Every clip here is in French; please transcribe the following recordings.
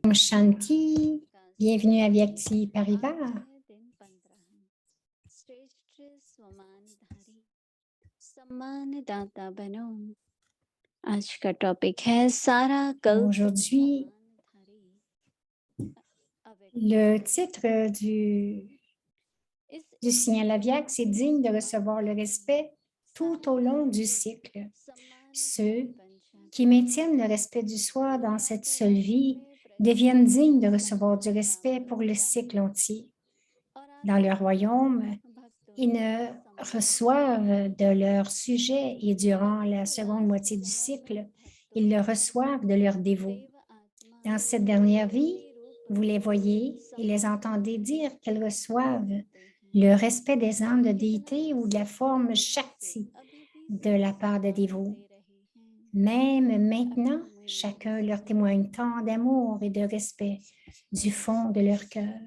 Om Shanti, bienvenue à Vyakti Parivar. आज का टॉपिक है सारा कल्प Aujourd'hui, le titre du signal Avyak, c'est digne de recevoir le respect tout au long du cycle. Ceux qui maintiennent le respect du soi dans cette seule vie deviennent dignes de recevoir du respect pour le cycle entier. Dans le royaume, ils ne reçoivent de leur sujet et durant la seconde moitié du cycle, ils le reçoivent de leurs dévots. Dans cette dernière vie, vous les voyez et les entendez dire qu'elles reçoivent le respect des âmes de déité ou de la forme Shakti de la part des dévots. Même maintenant, chacun leur témoigne tant d'amour et de respect du fond de leur cœur.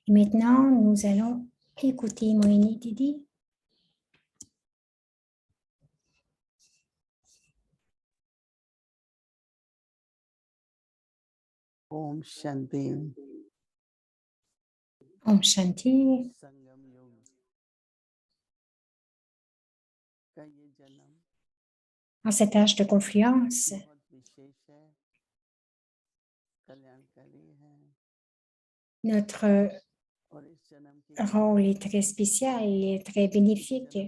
Et maintenant, nous allons écouter Mohini Didi. Om Shanti. Om Shanti. En cet âge de confluence, notre rôle est très spécial et très bénéfique.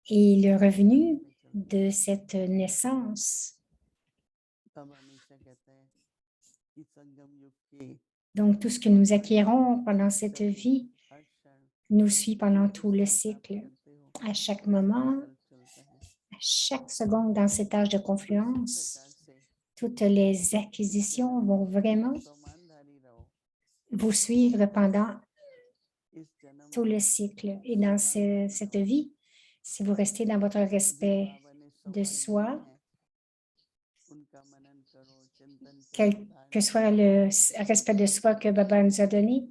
Et le revenu de cette naissance, donc tout ce que nous acquérons pendant cette vie, nous suit pendant tout le cycle. À chaque moment, à chaque seconde dans cet âge de confluence, toutes les acquisitions vont vraiment vous suivre pendant tout le cycle. Et dans cette vie, si vous restez dans votre respect de soi, quel que soit le respect de soi que Baba nous a donné,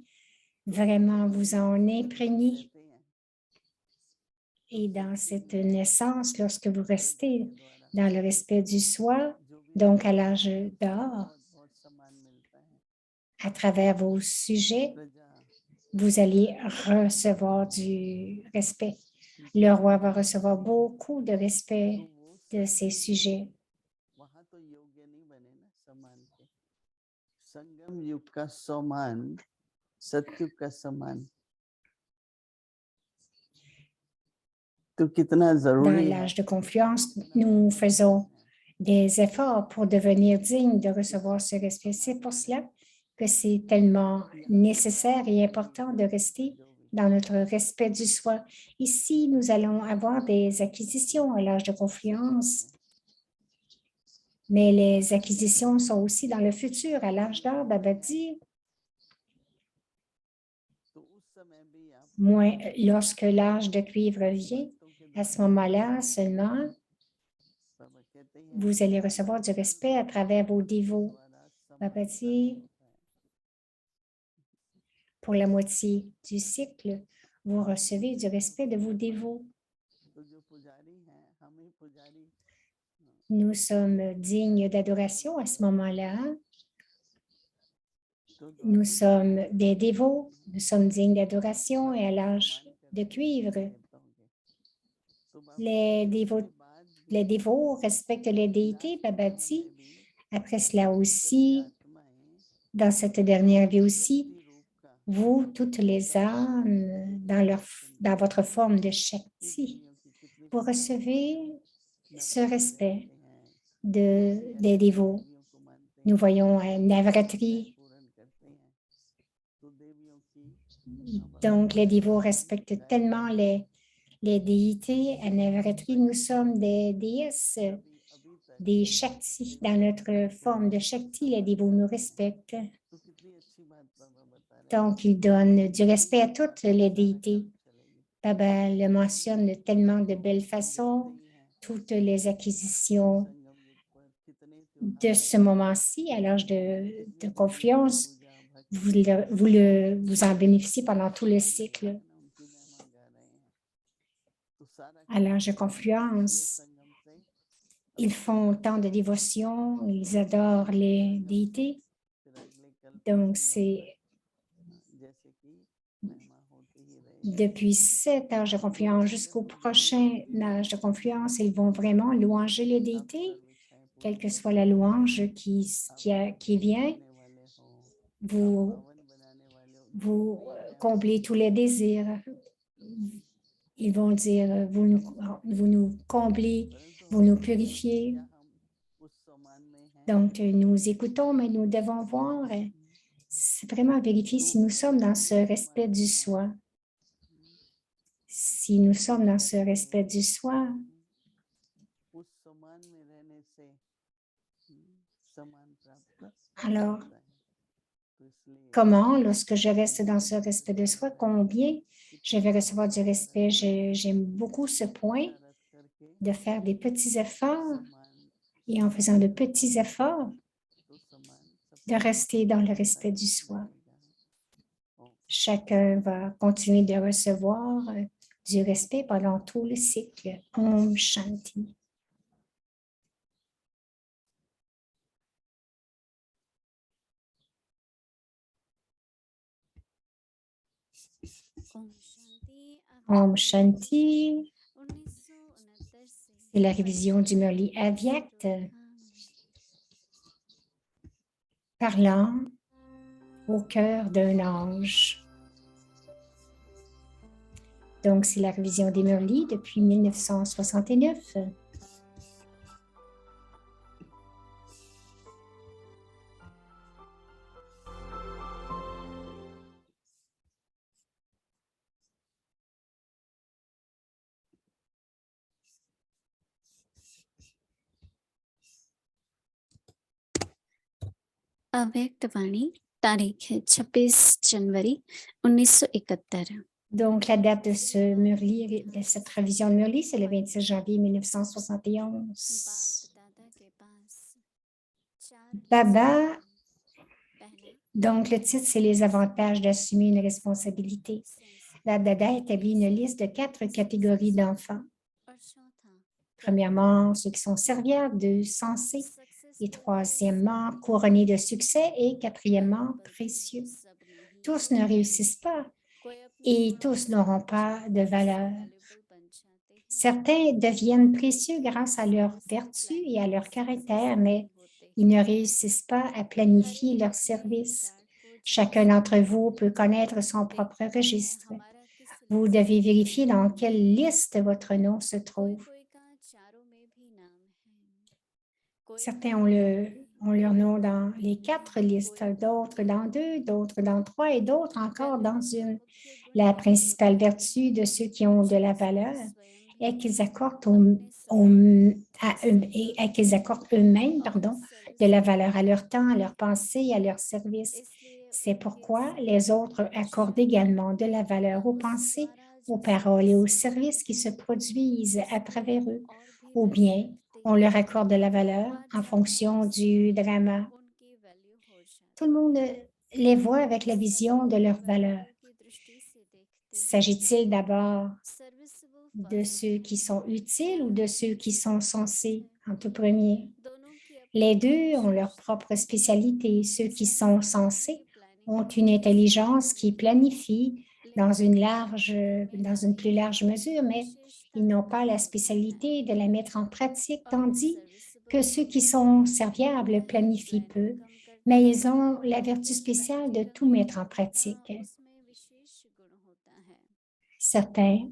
vraiment vous en imprégnez. Et dans cette naissance, lorsque vous restez dans le respect du soi, donc à l'âge d'or, à travers vos sujets, vous allez recevoir du respect. Le roi va recevoir beaucoup de respect de ses sujets. संगम युग का समान सत्युग का समान तो कितना जरूरी है. Dans l'âge de confluence, nous faisons des efforts pour devenir dignes de recevoir ce respect. C'est pour cela que c'est tellement nécessaire et important de rester dans notre respect du soi. Ici, nous allons avoir des acquisitions à l'âge de confluence, mais les acquisitions sont aussi dans le futur, à l'âge d'or. Baba dit, lorsque l'âge de cuivre vient, à ce moment-là seulement, vous allez recevoir du respect à travers vos dévots. Baba dit, pour la moitié du cycle, vous recevez du respect de vos dévots. Nous sommes dignes d'adoration à ce moment-là. Nous sommes des dévots, nous sommes dignes d'adoration et à l'âge de cuivre, les dévots respectent les déités, Baba dit. Après cela aussi, dans cette dernière vie aussi, vous, toutes les âmes, dans votre forme de Shakti, vous recevez ce respect des dévots. Nous voyons Navratri. Donc, les dévots respectent tellement les déités. À Navratri, nous sommes des déesses, des Shakti. Dans notre forme de Shakti, les dévots nous respectent. Donc, ils donnent du respect à toutes les déités. Baba le mentionne de tellement de belles façons, toutes les acquisitions de ce moment-ci, à l'âge de confluence, vous en bénéficiez pendant tout le cycle. À l'âge de confluence, ils font tant de dévotion, ils adorent les déités. Donc, c'est जैसे कि महिमा होती ही रहेगी। depuis cet âge de confluence jusqu'au prochain âge de confluence, ils vont vraiment louanger les déités, quelle que soit la louange qui vient, vous, vous comblez tous les désirs. Ils vont dire, vous nous comblez, vous nous purifiez. Donc, nous écoutons, mais nous devons voir, c'est vraiment vérifier si nous sommes dans ce respect du soi. Si nous sommes dans ce respect du soi, alors, comment, lorsque je reste dans ce respect de soi, combien je vais recevoir du respect? J'aime beaucoup ce point de faire des petits efforts et en faisant de petits efforts, de rester dans le respect du soi. Chacun va continuer de recevoir du respect pendant tout le cycle. Om Shanti. Om Shanti. C'est la révision du Murli Avyakt, parlant au cœur d'un ange. Donc, c'est la révision des Murlis depuis 1969. अव्यक्त वाणी तारीख है 26 जनवरी 1971. Donc, la date de ce Murli, de cette révision de Murli, c'est le 26 janvier 1971. Baba, donc le titre, c'est les avantages d'assumer une responsabilité. La Dada établit une liste de 4 catégories d'enfants. Premièrement, ceux qui sont serviables, sensés, et troisièmement, couronnés de succès, et quatrièmement, précieux. Tous ne réussissent pas et tous n'auront pas de valeur. Certains deviennent précieux grâce à leur vertu et à leur caractère, mais ils ne réussissent pas à planifier leur service. Chacun d'entre vous peut connaître son propre registre. Vous devez vérifier dans quelle liste votre nom se trouve. Certains ont leur nom dans les 4 listes, d'autres dans 2, d'autres dans 3 et d'autres encore dans une. La principale vertu de ceux qui ont de la valeur est qu'ils accordent eux-mêmes de la valeur à leur temps, à leur pensée, à leur service. C'est pourquoi les autres accordent également de la valeur aux pensées, aux paroles et aux services qui se produisent à travers eux, ou bien on leur accorde de la valeur en fonction du drama. Tout le monde les voit avec la vision de leur valeur. S'agit-il d'abord de ceux qui sont utiles ou de ceux qui sont censés en tout premier? Les deux ont leur propre spécialité. Ceux qui sont censés ont une intelligence qui planifie dans une plus large mesure, mais ils n'ont pas la spécialité de la mettre en pratique, tandis que ceux qui sont serviables planifient peu, mais ils ont la vertu spéciale de tout mettre en pratique. Certains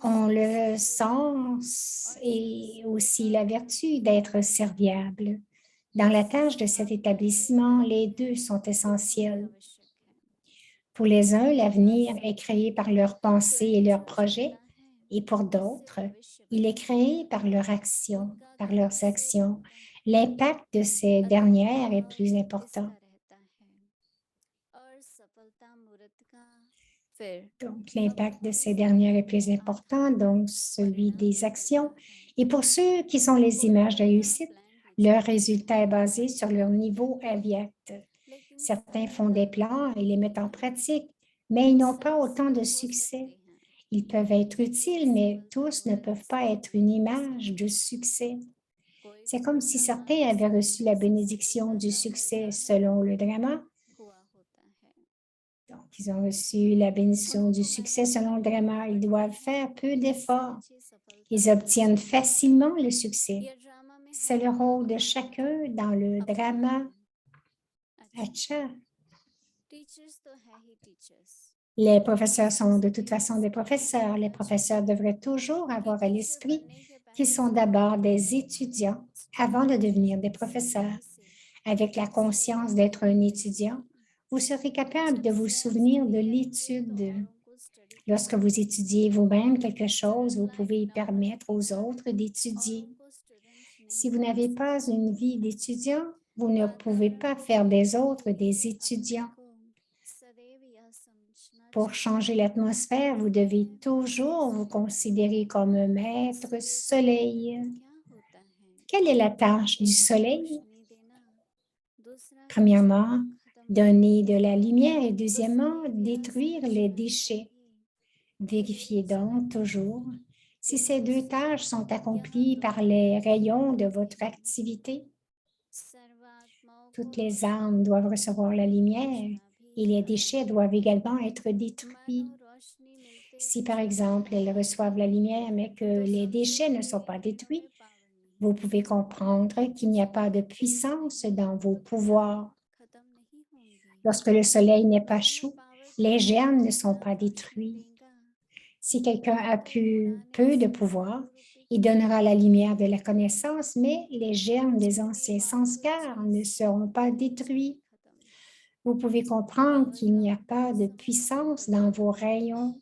ont le sens et aussi la vertu d'être serviables. Dans la tâche de cet établissement, les deux sont essentiels. Pour les uns, l'avenir est créé par leurs pensées et leurs projets, et pour d'autres, il est créé par leurs actions. L'impact de ces dernières est plus important. Donc, l'impact de ces dernières est plus important, donc celui des actions. Et pour ceux qui sont les images de réussite, leur résultat est basé sur leur niveau avyakt. Certains font des plans et les mettent en pratique, mais ils n'ont pas autant de succès. Ils peuvent être utiles, mais tous ne peuvent pas être une image de succès. C'est comme si certains avaient reçu la bénédiction du succès selon le drama, Donc, ils ont reçu la bénédiction du succès selon le drama. Ils doivent faire peu d'efforts. Ils obtiennent facilement le succès. C'est le rôle de chacun dans le drama. Acha. Les professeurs sont de toute façon des professeurs. Les professeurs devraient toujours avoir à l'esprit qu'ils sont d'abord des étudiants avant de devenir des professeurs. Avec la conscience d'être un étudiant, vous serez capable de vous souvenir de l'étude. Lorsque vous étudiez vous-même quelque chose, vous pouvez permettre aux autres d'étudier. Si vous n'avez pas une vie d'étudiant, vous ne pouvez pas faire des autres des étudiants. Pour changer l'atmosphère, vous devez toujours vous considérer comme un maître soleil. Quelle est la tâche du soleil? Premièrement, donner de la lumière et deuxièmement, détruire les déchets. Vérifiez donc toujours si ces deux tâches sont accomplies par les rayons de votre activité. Toutes les âmes doivent recevoir la lumière et les déchets doivent également être détruits. Si, par exemple, elles reçoivent la lumière, mais que les déchets ne sont pas détruits, vous pouvez comprendre qu'il n'y a pas de puissance dans vos pouvoirs. Lorsque le soleil n'est pas chaud, les germes ne sont pas détruits. Si quelqu'un a peu de pouvoir, il donnera la lumière de la connaissance, mais les germes des anciens sanskars ne seront pas détruits. Vous pouvez comprendre qu'il n'y a pas de puissance dans vos rayons.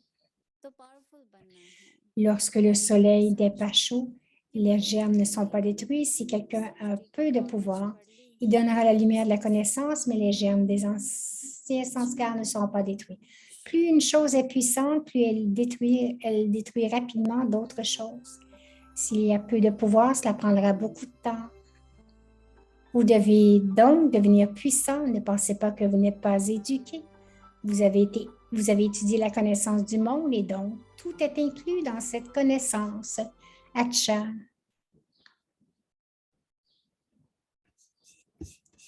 Lorsque le soleil n'est pas chaud, les germes ne sont pas détruits. Si quelqu'un a peu de pouvoir, il donnera la lumière de la connaissance, mais les germes des anciens sanskars ne seront pas détruits. Plus une chose est puissante, plus elle détruit rapidement d'autres choses. S'il y a peu de pouvoir, cela prendra beaucoup de temps. Vous devez donc devenir puissant. Ne pensez pas que vous n'êtes pas éduqué. Vous avez étudié la connaissance du monde et donc tout est inclus dans cette connaissance. Acha.